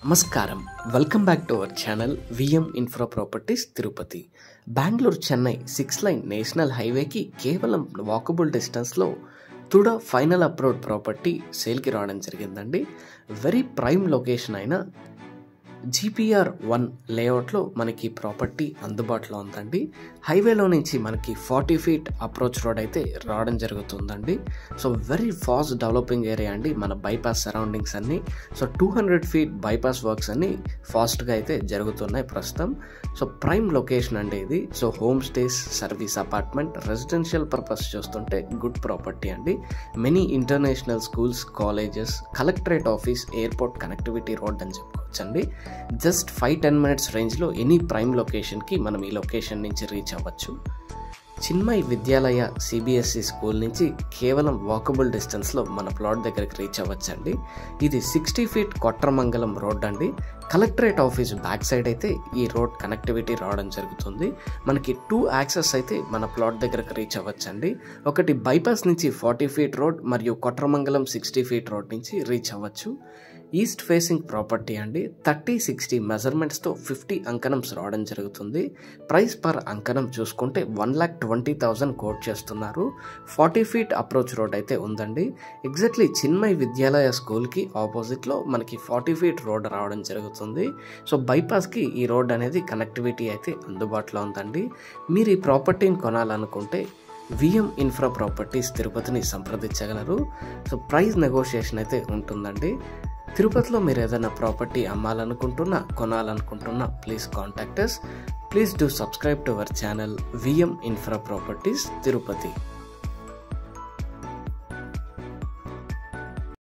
నమస్కారం. Welcome back to our channel VM Infra Properties Tirupati. Bengaluru Chennai 6 line national హైవేకి కేవలం వాకబుల్ డిస్టెన్స్లో తుడ ఫైనల్ అప్రోడ్ ప్రాపర్టీ సేల్కి రావడం జరిగిందండి. వెరీ ప్రైమ్ లొకేషన్ అయిన జీపీఆర్ 1 లేఅవుట్లో మనకి ప్రాపర్టీ అందుబాటులో ఉందండి. హైవేలో నుంచి మనకి 40 ఫీట్ అప్రోచ్ రోడ్ అయితే రావడం జరుగుతుందండి. So very fast developing area అండి. మన బైపాస్ సరౌండింగ్స్ అన్నీ 200 ఫీట్ బైపాస్ వర్క్స్ అన్నీ ఫాస్ట్గా అయితే జరుగుతున్నాయి ప్రస్తుతం. ప్రైమ్ లొకేషన్ అండి ఇది. Home stays, service apartment, residential purpose చూస్తుంటే గుడ్ ప్రాపర్టీ అండి. Many international schools, colleges, collectorate office, airport connectivity road అని చెప్పుకోవచ్చండి. జస్ట్ 5-10 మినిట్స్ రేంజ్లో ఎనీ ప్రైమ్ లొకేషన్కి మనం ఈ లొకేషన్ నుంచి రీచ్ అవ్వచ్చు. చిన్మయ్ విద్యాలయ సిబిఎస్ఈ స్కూల్ నుంచి కేవలం వాకబుల్ డిస్టెన్స్లో మన ప్లాట్ దగ్గరికి రీచ్ అవ్వచ్చండి. ఇది 60 ఫీట్ కొట్రమంగళం రోడ్ అండి. కలెక్టరేట్ ఆఫీస్ బ్యాక్ సైడ్ అయితే ఈ రోడ్ కనెక్టివిటీ రావడం జరుగుతుంది. మనకి 2 యాక్సెస్ అయితే మన ప్లాట్ దగ్గరకు రీచ్ అవ్వచ్చండి. ఒకటి బైపాస్ నుంచి 40 ఫీట్ రోడ్ మరియు కొట్రమంగళం 60 ఫీట్ రోడ్ నుంచి రీచ్ అవ్వచ్చు. ఈస్ట్ ఫేసింగ్ ప్రాపర్టీ అండి. 30-60 మెజర్మెంట్స్తో 50 అంకణమ్స్ రావడం జరుగుతుంది. ప్రైస్ పర్ అంకణం చూసుకుంటే 1,20,000 కోట్ చేస్తున్నారు. 40 ఫీట్ అప్రోచ్ రోడ్ అయితే ఉందండి. ఎగ్జాక్ట్లీ చిన్మయ్ విద్యాలయ స్కూల్కి ఆపోజిట్లో మనకి 40 ఫీట్ రోడ్ రావడం జరుగుతుంది. బైపాస్కి ఈ రోడ్ అనేది కనెక్టివిటీ అయితే అందుబాటులో ఉందండి. మీరు ఈ ప్రాపర్టీని కొనాలనుకుంటే విఎం ఇన్ఫ్రా ప్రాపర్టీస్ తిరుపతిని సంప్రదించగలరు. ప్రైస్ నెగోషియేషన్ అయితే ఉంటుందండి. తిరుపతిలో మీరు ఏదైనా ప్రాపర్టీ అమ్మాలనుకుంటున్నా, కొనాలనుకుంటున్నా please contact us. Please do subscribe to our channel VM Infra Properties Tirupati.